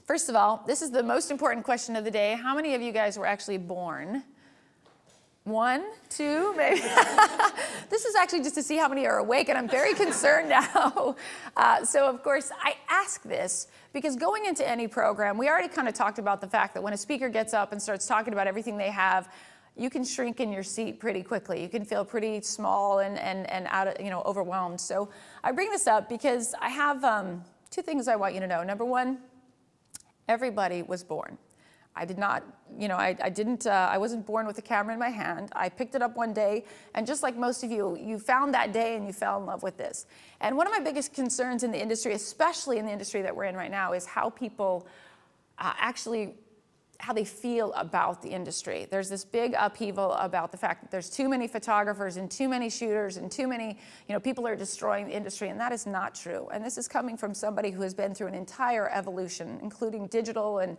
First of all, this is the most important question of the day. How many of you guys were actually born? 1, 2, maybe. This is actually just to see how many are awake, and I'm very concerned now. So of course, I ask this because going into any program, we already kind of talked about the fact that when a speaker gets up and starts talking about everything they have, you can shrink in your seat pretty quickly. You can feel pretty small and out of, overwhelmed. So I bring this up because I have 2 things I want you to know. Number 1, everybody was born. I did not, I wasn't born with a camera in my hand. I picked it up one day, and just like most of you, you found that day and you fell in love with this. And one of my biggest concerns in the industry, especially in the industry that we're in right now, is how people how they feel about the industry. There's this big upheaval about the fact that there's too many photographers and too many shooters and too many, people are destroying the industry, and that is not true. And this is coming from somebody who has been through an entire evolution, including digital and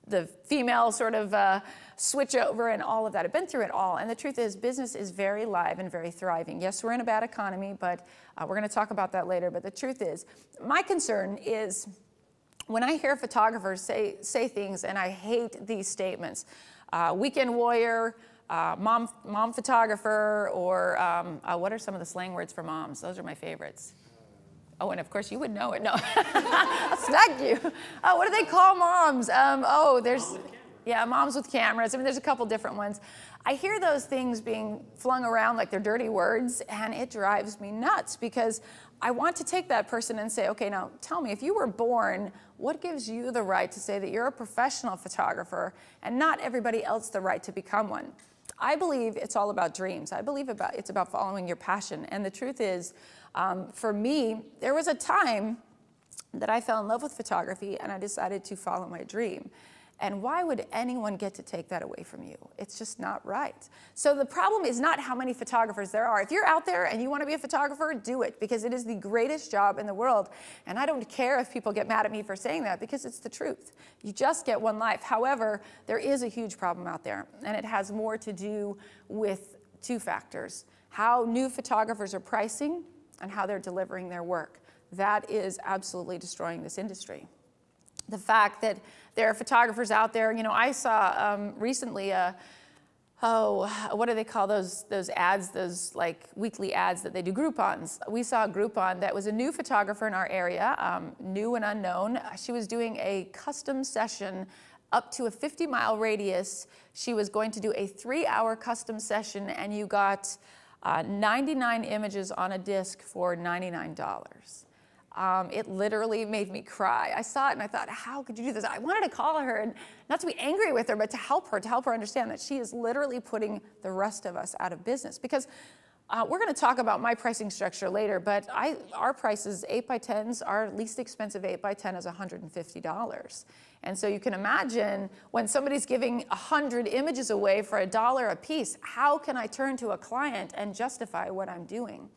the female sort of switch over and all of that. I've been through it all, and the truth is business is very live and very thriving. Yes, we're in a bad economy, but we're going to talk about that later. But the truth is, my concern is when I hear photographers say things, and I hate these statements, weekend warrior, mom photographer, or what are some of the slang words for moms? Those are my favorites. Oh, and of course you would know it. No, I'll smack you. Oh, what do they call moms? There's, moms with cameras. I mean, there's a couple different ones. I hear those things being flung around like they're dirty words, and it drives me nuts because I want to take that person and say, okay, now tell me, if you were born, what gives you the right to say that you're a professional photographer and not everybody else the right to become one? I believe it's all about dreams. I believe it's about following your passion. And the truth is, for me, there was a time that I fell in love with photography and I decided to follow my dream. And why would anyone get to take that away from you? It's just not right. So the problem is not how many photographers there are. If you're out there and you want to be a photographer, do it, because it is the greatest job in the world. And I don't care if people get mad at me for saying that, because it's the truth. You just get one life. However, there is a huge problem out there, and it has more to do with 2 factors: how new photographers are pricing and how they're delivering their work. That is absolutely destroying this industry. The fact that there are photographers out there, I saw recently, what do they call those ads, those like weekly ads that they do, Groupons. We saw a Groupon that was a new photographer in our area, new and unknown. She was doing a custom session up to a 50-mile radius. She was going to do a 3-hour custom session, and you got 99 images on a disc for $99. It literally made me cry. I saw it and I thought, how could you do this? I wanted to call her, and not to be angry with her, but to help her understand that she is literally putting the rest of us out of business. Because we're going to talk about my pricing structure later, but our prices, 8x10s, our least expensive 8x10 is $150. And so you can imagine when somebody's giving 100 images away for $1 a piece, how can I turn to a client and justify what I'm doing?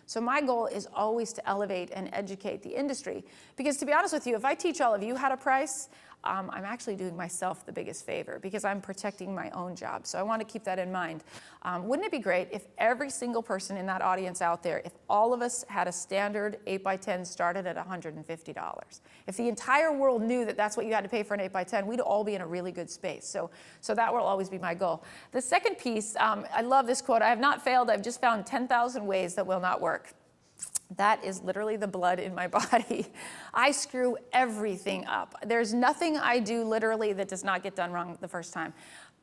So my goal is always to elevate and educate the industry. Because to be honest with you, if I teach all of you how to price, I'm actually doing myself the biggest favor, because I'm protecting my own job. So I want to keep that in mind. Wouldn't it be great if every single person in that audience out there, if all of us had a standard 8x10 started at $150? If the entire world knew that that's what you had to pay for an 8x10, we'd all be in a really good space. So that will always be my goal. The second piece, I love this quote: I have not failed, I've just found 10,000 ways that will not work. That is literally the blood in my body. I screw everything up. There's nothing I do literally that does not get done wrong the first time.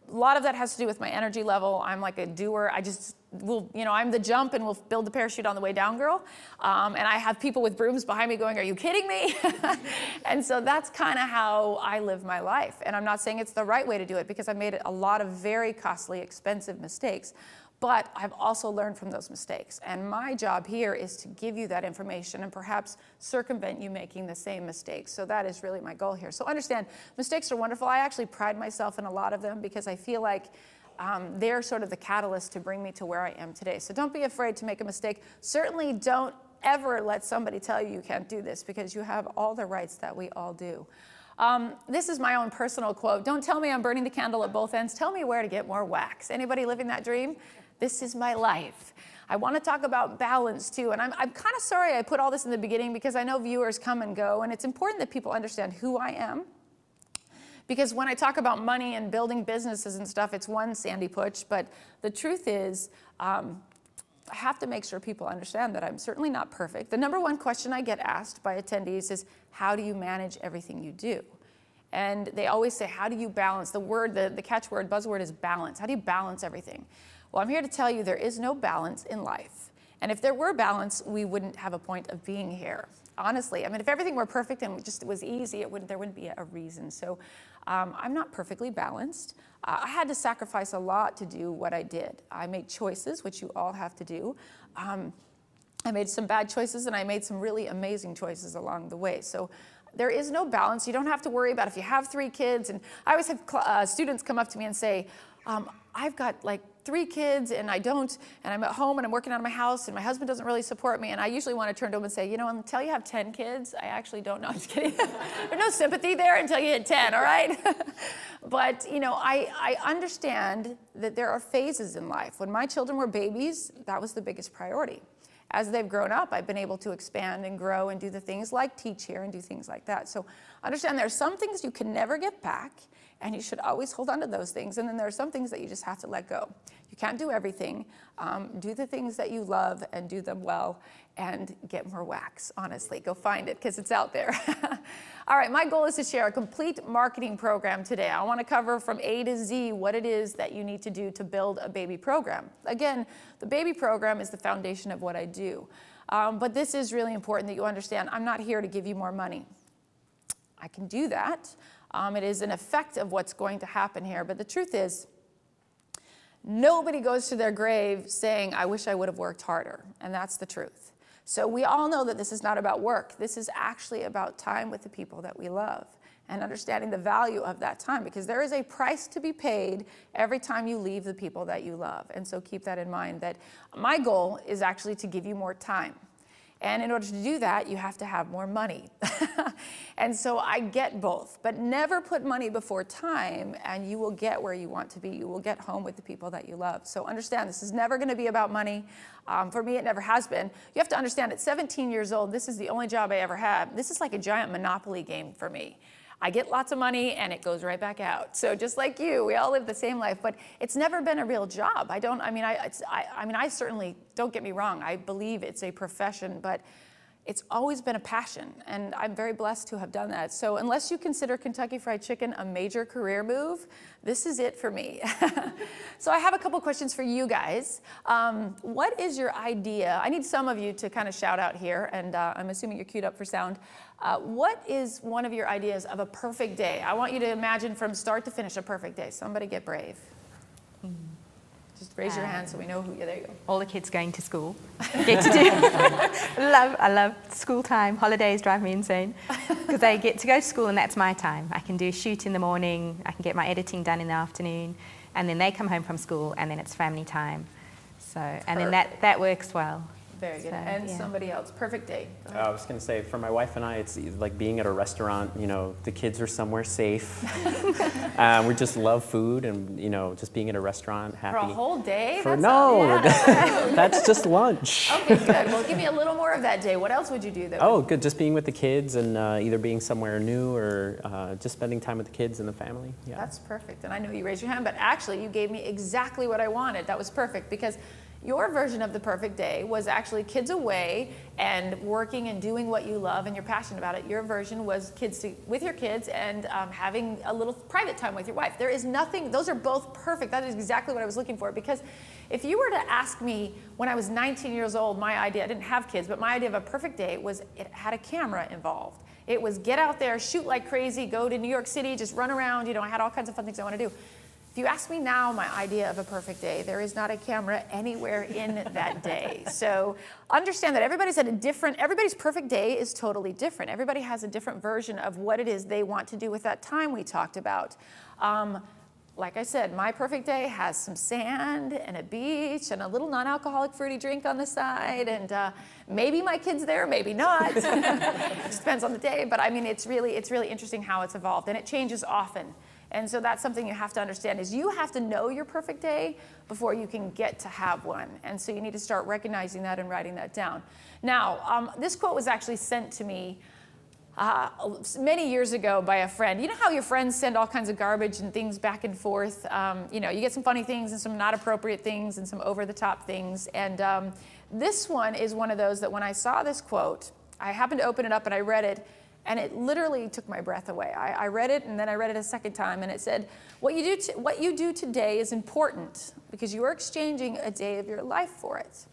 A lot of that has to do with my energy level. I'm like a doer. I just will, I'm the jump and we'll build the parachute on the way down girl. And I have people with brooms behind me going, are you kidding me? And so that's kind of how I live my life. And I'm not saying it's the right way to do it, because I made a lot of very costly, expensive mistakes. But I've also learned from those mistakes. And my job here is to give you that information and perhaps circumvent you making the same mistakes. So that is really my goal here. So understand, mistakes are wonderful. I actually pride myself in a lot of them, because I feel like they're sort of the catalyst to bring me to where I am today. So don't be afraid to make a mistake. Certainly don't ever let somebody tell you you can't do this, because you have all the rights that we all do. This is my own personal quote. Don't tell me I'm burning the candle at both ends. Tell me where to get more wax. Anybody living that dream? This is my life. I want to talk about balance too. And I'm kind of sorry I put all this in the beginning because I know viewers come and go, and it's important that people understand who I am. Because when I talk about money and building businesses and stuff, it's one Sandy Puc, but the truth is, I have to make sure people understand that I'm certainly not perfect. The number one question I get asked by attendees is, how do you manage everything you do? And they always say, how do you balance? The word, the catchword, buzzword is balance. How do you balance everything? Well, I'm here to tell you there is no balance in life. And if there were balance, we wouldn't have a point of being here. Honestly, I mean, if everything were perfect and just it was easy, there wouldn't be a reason. So I'm not perfectly balanced. I had to sacrifice a lot to do what I did. I made choices, which you all have to do. I made some bad choices, and I made some really amazing choices along the way. So there is no balance. You don't have to worry about if you have 3 kids. And I always have students come up to me and say, I've got like 3 kids and I don't, and I'm at home and I'm working out of my house and my husband doesn't really support me. And I usually want to turn to him and say, you know, until you have 10 kids, I actually don't know. I'm just kidding. There's no sympathy there until you hit 10, all right? But, you know, I understand that there are phases in life. When my children were babies, that was the biggest priority. As they've grown up, I've been able to expand and grow and do the things like teach here and do things like that. So understand there are some things you can never get back, and you should always hold on to those things. And then there are some things that you just have to let go. You can't do everything. Do the things that you love and do them well and get more wax, honestly. Go find it because it's out there. All right, my goal is to share a complete marketing program today. I want to cover from A to Z what it is that you need to do to build a baby program. Again, the baby program is the foundation of what I do. But this is really important that you understand I'm not here to give you more money. I can do that. It is an effect of what's going to happen here. But the truth is, nobody goes to their grave saying, I wish I would have worked harder. And that's the truth. So we all know that this is not about work. This is actually about time with the people that we love and understanding the value of that time, because there is a price to be paid every time you leave the people that you love. And so keep that in mind, that my goal is actually to give you more time. And in order to do that, you have to have more money. And so I get both, but never put money before time, and you will get where you want to be. You will get home with the people that you love. So understand, this is never going to be about money. For me, it never has been. You have to understand, at 17 years old, this is the only job I ever had. This is like a giant Monopoly game for me. I get lots of money and it goes right back out. So just like you, we all live the same life, but it's never been a real job. I certainly, don't get me wrong, I believe it's a profession, but it's always been a passion, and I'm very blessed to have done that. So unless you consider Kentucky Fried Chicken a major career move, this is it for me. So I have a couple questions for you guys. What is your idea? I need some of you to kind of shout out here, and I'm assuming you're queued up for sound. What is one of your ideas of a perfect day? I want you to imagine from start to finish a perfect day. Somebody get brave. Just raise your hand so we know who you are. There you go. All the kids going to school. Get to do. I love school time. Holidays drive me insane because they get to go to school and that's my time. I can do a shoot in the morning. I can get my editing done in the afternoon, and then they come home from school and then it's family time. So and then that works well. Very good. And somebody else, perfect day. I was going to say, for my wife and I, it's like being at a restaurant. You know, the kids are somewhere safe. We just love food, and you know, just being at a restaurant, happy. For a whole day? That's just lunch. Okay, good. Well, give me a little more of that day. What else would you do, though? Oh, good. Just being with the kids, and either being somewhere new or just spending time with the kids and the family. Yeah. That's perfect. And I know you raised your hand, but actually, you gave me exactly what I wanted. That was perfect, because your version of the perfect day was actually kids away and working and doing what you love and you're passionate about it. Your version was with your kids and having a little private time with your wife. There is nothing, those are both perfect. That is exactly what I was looking for, because if you were to ask me when I was 19 years old, my idea, I didn't have kids, but my idea of a perfect day was it had a camera involved. It was get out there, shoot like crazy, go to New York City, just run around. You know, I had all kinds of fun things I want to do. If you ask me now my idea of a perfect day, there is not a camera anywhere in that day. So understand that everybody's perfect day is totally different. Everybody has a different version of what it is they want to do with that time we talked about. Like I said, my perfect day has some sand and a beach and a little non-alcoholic fruity drink on the side, and maybe my kid's there, maybe not. It just depends on the day, but I mean, it's really interesting how it's evolved, and it changes often. And so that's something you have to understand, is you have to know your perfect day before you can get to have one. And so you need to start recognizing that and writing that down. Now, this quote was actually sent to me many years ago by a friend. You know how your friends send all kinds of garbage and things back and forth? You know, you get some funny things and some not appropriate things and some over-the-top things. And this one is one of those that when I saw this quote, I happened to open it up and I read it, and it literally took my breath away. I read it, and then I read it a second time, and it said, what you do today is important because you are exchanging a day of your life for it.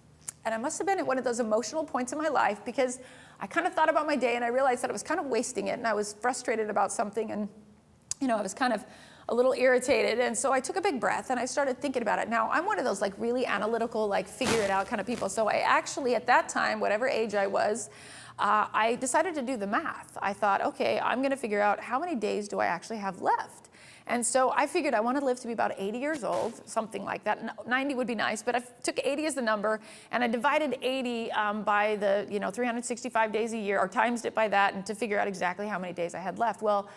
And I must have been at one of those emotional points in my life, because I kind of thought about my day and I realized that I was kind of wasting it, and I was frustrated about something, and you know, I was kind of a little irritated. And so I took a big breath and I started thinking about it. Now, I'm one of those like really analytical, like figure it out kind of people. So I actually, at that time, whatever age I was, I decided to do the math. I thought, okay, I'm going to figure out how many days do I actually have left. And so I figured I want to live to be about 80 years old, something like that. 90 would be nice, but I took 80 as the number, and I divided 80 by the 365 days a year, or times it by that, and to figure out exactly how many days I had left. Well,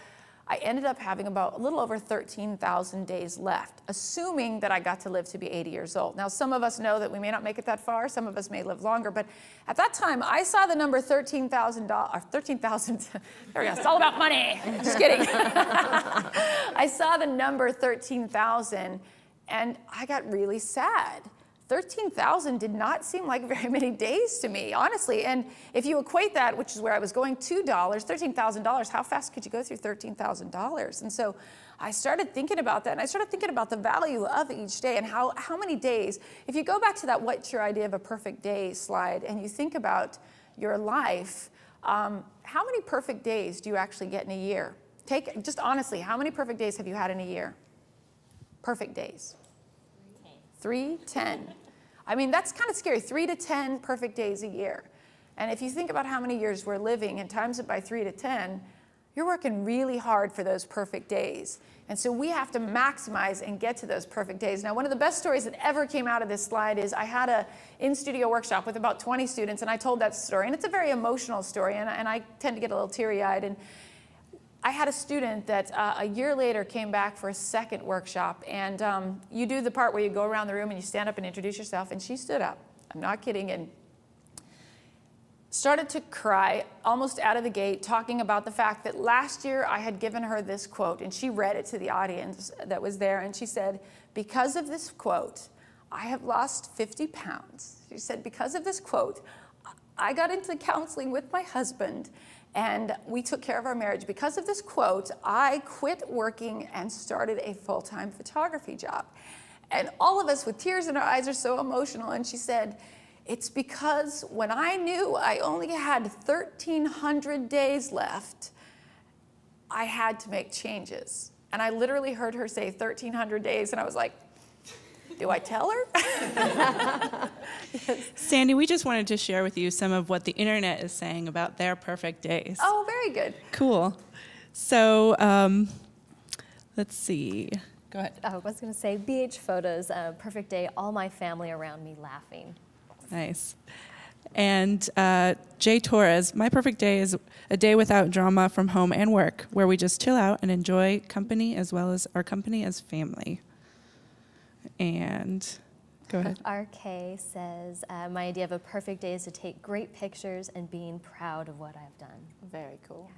I ended up having about a little over 13,000 days left, assuming that I got to live to be 80 years old. Now, some of us know that we may not make it that far. Some of us may live longer. But at that time, I saw the number $13,000, 13,000. There we go. It's all about money. Just kidding. I saw the number 13,000, and I got really sad. 13,000 did not seem like very many days to me, honestly. And if you equate that, which is where I was going, to dollars, $13,000, how fast could you go through $13,000? And so I started thinking about that, and I started thinking about the value of each day and how many days. If you go back to that what's your idea of a perfect day slide, and you think about your life, how many perfect days do you actually get in a year? Just honestly, how many perfect days have you had in a year? Perfect days. 3, 10. I mean, that's kind of scary, 3 to 10 perfect days a year. And if you think about how many years we're living and times it by 3 to 10, you're working really hard for those perfect days. And so we have to maximize and get to those perfect days. Now, one of the best stories that ever came out of this slide is I had an in-studio workshop with about 20 students, and I told that story. And it's a very emotional story, and I tend to get a little teary-eyed. And I had a student that a year later came back for a second workshop, and you do the part where you go around the room and you stand up and introduce yourself, and she stood up, I'm not kidding, and started to cry almost out of the gate, talking about the fact that last year I had given her this quote, and she read it to the audience that was there, and she said, because of this quote, I have lost 50 pounds. She said, because of this quote, I got into counseling with my husband, and we took care of our marriage. Because of this quote, I quit working and started a full-time photography job. And all of us with tears in our eyes are so emotional. And she said, it's because when I knew I only had 1,300 days left, I had to make changes. And I literally heard her say 1,300 days, and I was like, do I tell her? Sandy, we just wanted to share with you some of what the internet is saying about their perfect days. Oh, very good. Cool. So let's see. Go ahead. I was going to say, BH Photos, perfect day, all my family around me laughing. Nice. And Jay Torres, my perfect day is a day without drama from home and work, where we just chill out and enjoy company as well as our company as family. And go ahead. RK says, my idea of a perfect day is to take great pictures and being proud of what I've done. Very cool.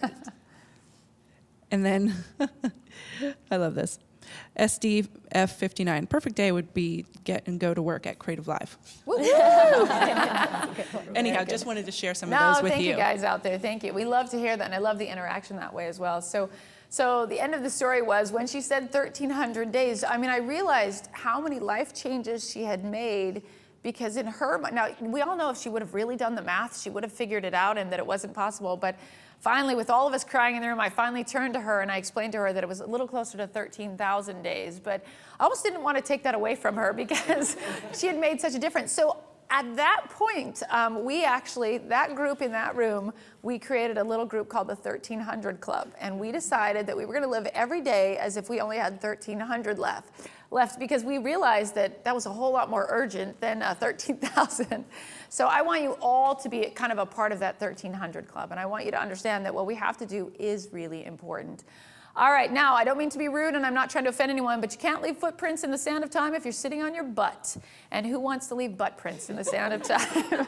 Yeah. And then, I love this. SDF59, perfect day would be get and go to work at CreativeLive. Anyhow, just wanted to share some of those with you. Thank you guys out there. Thank you. We love to hear that, and I love the interaction that way as well. So the end of the story was when she said 1,300 days, I mean, I realized how many life changes she had made, because in her mind, now we all know if she would have really done the math, she would have figured it out and that it wasn't possible. But finally, with all of us crying in the room, I finally turned to her and I explained to her that it was a little closer to 13,000 days. But I almost didn't want to take that away from her because she had made such a difference. So at that point, we actually, that group in that room, we created a little group called the 1300 Club. And we decided that we were going to live every day as if we only had 1,300 left because we realized that that was a whole lot more urgent than 13,000. So I want you all to be kind of a part of that 1,300 Club. And I want you to understand that what we have to do is really important. All right, now, I don't mean to be rude and I'm not trying to offend anyone, but you can't leave footprints in the sand of time if you're sitting on your butt. And who wants to leave butt prints in the sand of time?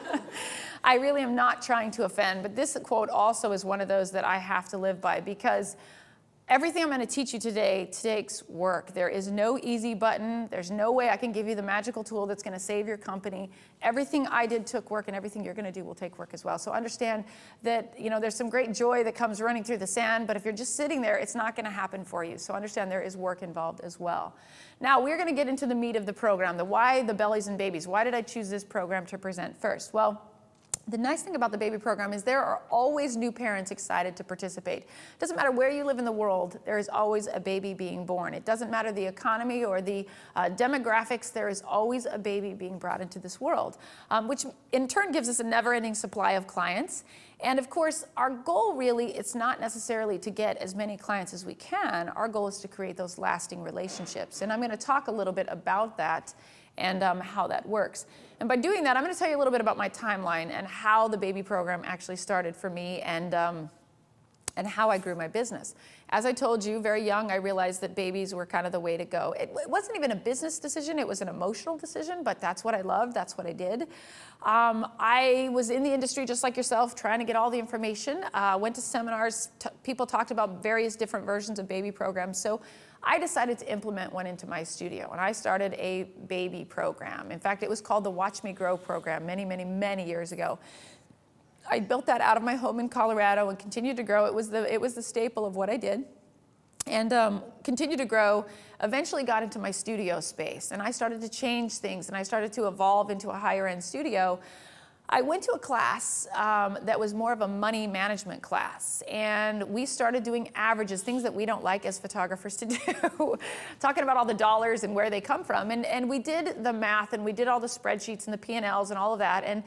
I really am not trying to offend, but this quote also is one of those that I have to live by, because everything I'm going to teach you today takes work. There is no easy button. There's no way I can give you the magical tool that's going to save your company. Everything I did took work, and everything you're going to do will take work as well. So understand that, you know, there's some great joy that comes running through the sand, but if you're just sitting there, it's not going to happen for you. So understand there is work involved as well. Now, we're going to get into the meat of the program, the why, the bellies, and babies. Why did I choose this program to present first? Well, the nice thing about the baby program is there are always new parents excited to participate. It doesn't matter where you live in the world, there is always a baby being born. It doesn't matter the economy or the demographics, there is always a baby being brought into this world, which in turn gives us a never-ending supply of clients. And of course, our goal really, it's not necessarily to get as many clients as we can. Our goal is to create those lasting relationships. And I'm going to talk a little bit about that and how that works. And by doing that, I'm going to tell you a little bit about my timeline and how the baby program actually started for me and how I grew my business. As I told you, very young, I realized that babies were kind of the way to go. It wasn't even a business decision, it was an emotional decision, but that's what I loved, that's what I did. I was in the industry just like yourself, trying to get all the information, went to seminars, people talked about various different versions of baby programs, so I decided to implement one into my studio, and I started a baby program. In fact, it was called the Watch Me Grow program many, many, many years ago. I built that out of my home in Colorado and continued to grow. It was the staple of what I did, and continued to grow. Eventually got into my studio space, and I started to change things, and I started to evolve into a higher-end studio. I went to a class that was more of a money management class, and we started doing averages, things that we don't like as photographers to do, talking about all the dollars and where they come from, and we did the math, and we did all the spreadsheets and the P&Ls and all of that, and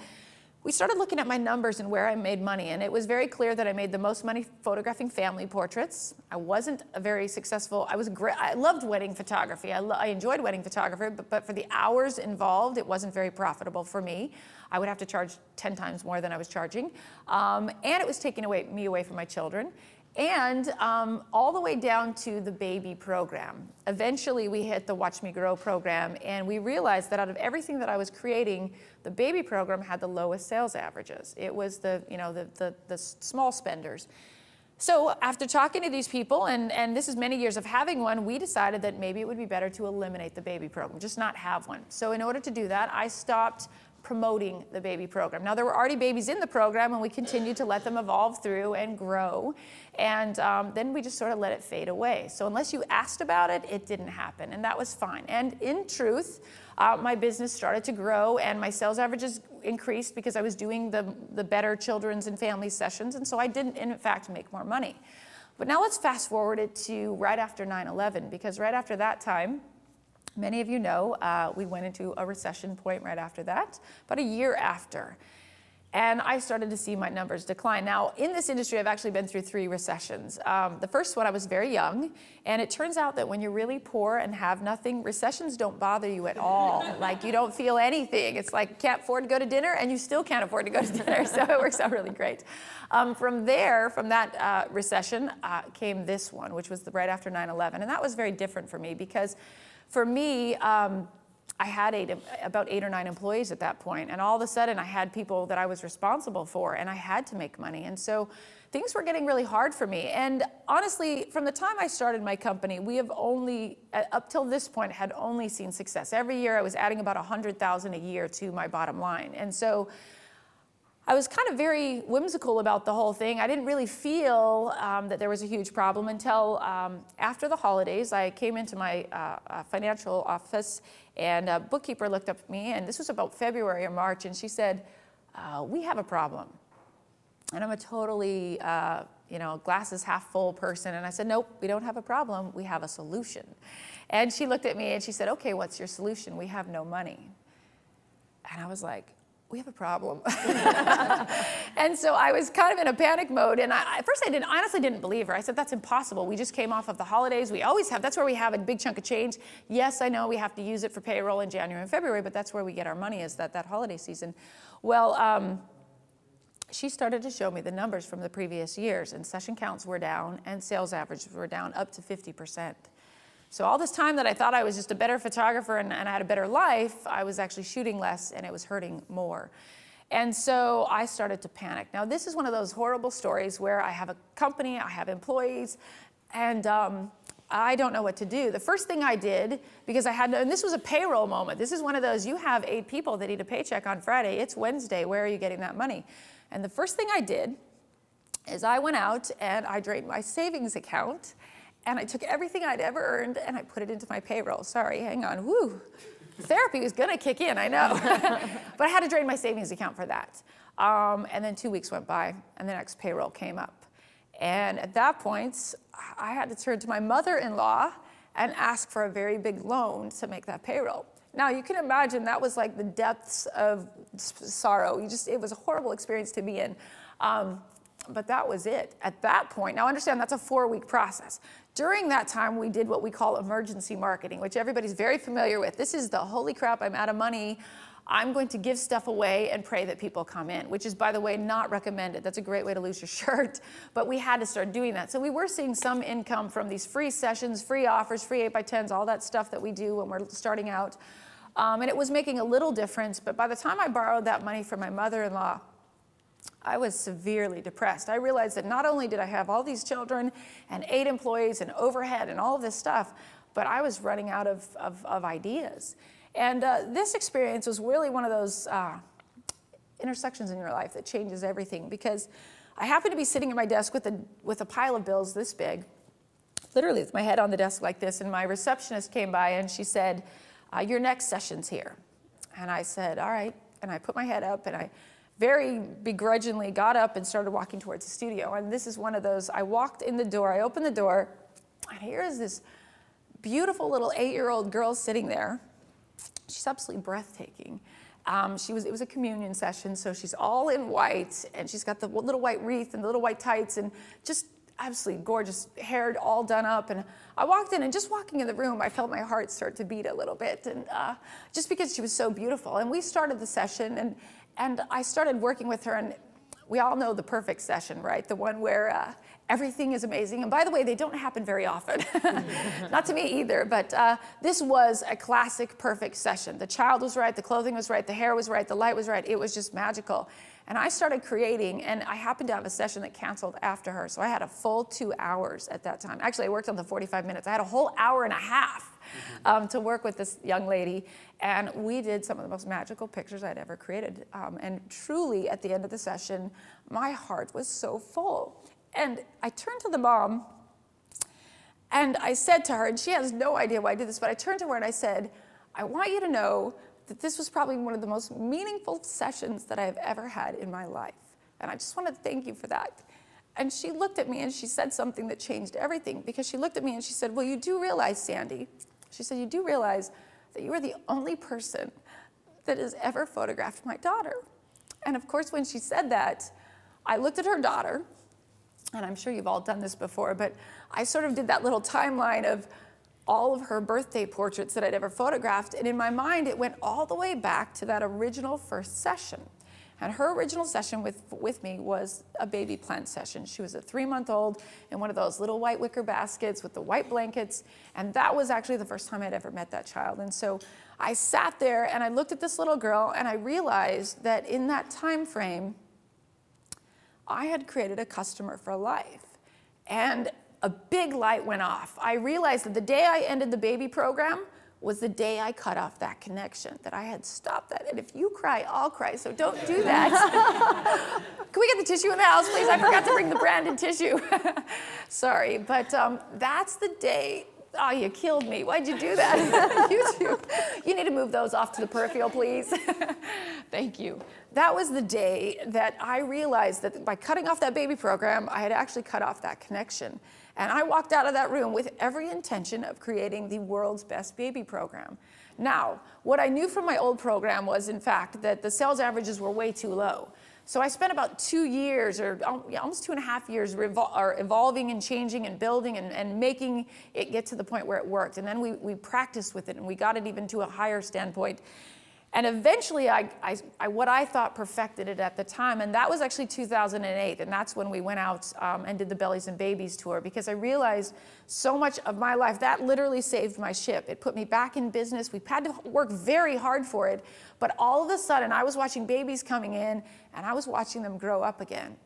we started looking at my numbers and where I made money, and it was very clear that I made the most money photographing family portraits. I wasn't a very successful, I loved wedding photography. I enjoyed wedding photography, but for the hours involved, it wasn't very profitable for me. I would have to charge 10 times more than I was charging, and it was taking me away from my children. And all the way down to the baby program. Eventually, we hit the Watch Me Grow program, and we realized that out of everything that I was creating, the baby program had the lowest sales averages. It was the small spenders. So after talking to these people, and this is many years of having one, we decided that maybe it would be better to eliminate the baby program, just not have one. So in order to do that, I stopped promoting the baby program. Now, there were already babies in the program, and we continued to let them evolve through and grow, and then we just sort of let it fade away. So unless you asked about it, it didn't happen, and that was fine. And in truth, my business started to grow, and my sales averages increased because I was doing the better children's and family sessions, and so I did, in fact, make more money. But now let's fast forward it to right after 9/11, because right after that time, many of you know, we went into a recession point right after that, about a year after. And I started to see my numbers decline. Now, in this industry, I've actually been through 3 recessions. The first one, I was very young, and it turns out that when you're really poor and have nothing, recessions don't bother you at all. Like, you don't feel anything. It's like, can't afford to go to dinner, and you still can't afford to go to dinner, so it works out really great. From that recession, came this one, which was right after 9/11, and that was very different for me, because for me, I had about 8 or 9 employees at that point, and all of a sudden I had people that I was responsible for, and I had to make money, and so things were getting really hard for me. And honestly, from the time I started my company, we have only, up till this point, had only seen success. Every year I was adding about $100,000 a year to my bottom line, and so I was kind of very whimsical about the whole thing. I didn't really feel that there was a huge problem until after the holidays. I came into my financial office, and a bookkeeper looked up at me, and this was about February or March, and she said, we have a problem. And I'm a totally, glasses half full person, and I said, nope, we don't have a problem, we have a solution. And she looked at me and she said, okay, what's your solution? We have no money. And I was like, we have a problem. And so I was kind of in a panic mode, and at first I honestly didn't believe her. I said, that's impossible. We just came off of the holidays. We always have, that's where we have a big chunk of change. Yes, I know we have to use it for payroll in January and February, but that's where we get our money, is that holiday season. Well, she started to show me the numbers from the previous years, and session counts were down and sales averages were down up to 50%. So all this time that I thought I was just a better photographer and I had a better life, I was actually shooting less and it was hurting more. And so I started to panic. Now this is one of those horrible stories where I have a company, I have employees, and I don't know what to do. The first thing I did, because I had, and this was a payroll moment. This is one of those, you have 8 people that need a paycheck on Friday. It's Wednesday, where are you getting that money? And the first thing I did is I went out and I drained my savings account and I took everything I'd ever earned and I put it into my payroll. Sorry, hang on, whoo. Therapy was gonna kick in, I know. But I had to drain my savings account for that. And then 2 weeks went by and the next payroll came up. And at that point, I had to turn to my mother-in-law and ask for a very big loan to make that payroll. Now you can imagine that was like the depths of sorrow. It was a horrible experience to be in. But that was it at that point. Now understand that's a 4-week process. During that time, we did what we call emergency marketing, which everybody's very familiar with. This is the holy crap, I'm out of money. I'm going to give stuff away and pray that people come in, which is, by the way, not recommended. That's a great way to lose your shirt, but we had to start doing that. So we were seeing some income from these free sessions, free offers, free 8x10s, all that stuff that we do when we're starting out. And it was making a little difference, but by the time I borrowed that money from my mother-in-law, I was severely depressed. I realized that not only did I have all these children and 8 employees and overhead and all of this stuff, but I was running out of ideas. And this experience was really one of those intersections in your life that changes everything, because I happened to be sitting at my desk with a pile of bills this big, literally with my head on the desk like this, and my receptionist came by and she said, your next session's here. And I said, all right, and I put my head up and I very begrudgingly got up and started walking towards the studio. And this is one of those, I walked in the door, I opened the door, and here is this beautiful little 8-year-old girl sitting there. She's absolutely breathtaking. It was a communion session, so she's all in white, and she's got the little white wreath and the little white tights, and just absolutely gorgeous, hair all done up. And I walked in, and just walking in the room, I felt my heart start to beat a little bit, and just because she was so beautiful. And we started the session, and I started working with her, and we all know the perfect session, right? The one where everything is amazing. And by the way, they don't happen very often. Not to me either, but this was a classic perfect session. The child was right, the clothing was right, the hair was right, the light was right. It was just magical. And I started creating, and I happened to have a session that canceled after her. So I had a full 2 hours at that time. Actually, I worked on the 45 minutes. I had a whole hour and a half to work with this young lady. And we did some of the most magical pictures I'd ever created. And truly, at the end of the session, my heart was so full. And I turned to the mom, and I said to her, and she has no idea why I did this, but I turned to her and I said, I want you to know that this was probably one of the most meaningful sessions that I've ever had in my life. And I just want to thank you for that. And she looked at me and she said something that changed everything, because she looked at me and she said, well, you do realize, Sandy, she said, you do realize that you are the only person that has ever photographed my daughter. And of course, when she said that, I looked at her daughter, and I'm sure you've all done this before, but I sort of did that little timeline of all of her birthday portraits that I'd ever photographed, and in my mind, it went all the way back to that original first session. And her original session with me was a baby plant session. She was a 3-month-old in one of those little white wicker baskets with the white blankets, and that was actually the first time I'd ever met that child. And so I sat there and I looked at this little girl, and I realized that in that time frame, I had created a customer for life. And a big light went off. I realized that the day I ended the baby program was the day I cut off that connection, that I had stopped that. And if you cry, I'll cry, so don't do that. Can we get the tissue in the house, please? I forgot to bring the branded tissue. Sorry, but that's the day. Oh, you killed me. Why'd you do that? You need to move those off to the peripheral, please. Thank you. That was the day that I realized that by cutting off that baby program, I had actually cut off that connection. And I walked out of that room with every intention of creating the world's best baby program. Now, what I knew from my old program was, in fact, that the sales averages were way too low. So I spent about 2 years, or almost 2.5 years, evolving and changing and building and making it get to the point where it worked. And then we practiced with it, and we got it even to a higher standpoint. And eventually, what I thought perfected it at the time, and that was actually 2008, and that's when we went out and did the Bellies and Babies tour, because I realized so much of my life, that literally saved my ship. It put me back in business. We had to work very hard for it, but all of a sudden, I was watching babies coming in, and I was watching them grow up again.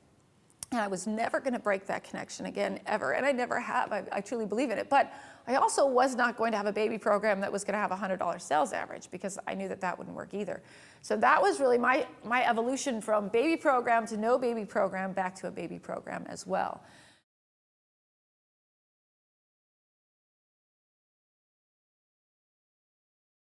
And I was never going to break that connection again, ever. And I never have. I truly believe in it. But I also was not going to have a baby program that was going to have a $100 sales average, because I knew that that wouldn't work either. So that was really my evolution from baby program to no baby program back to a baby program as well.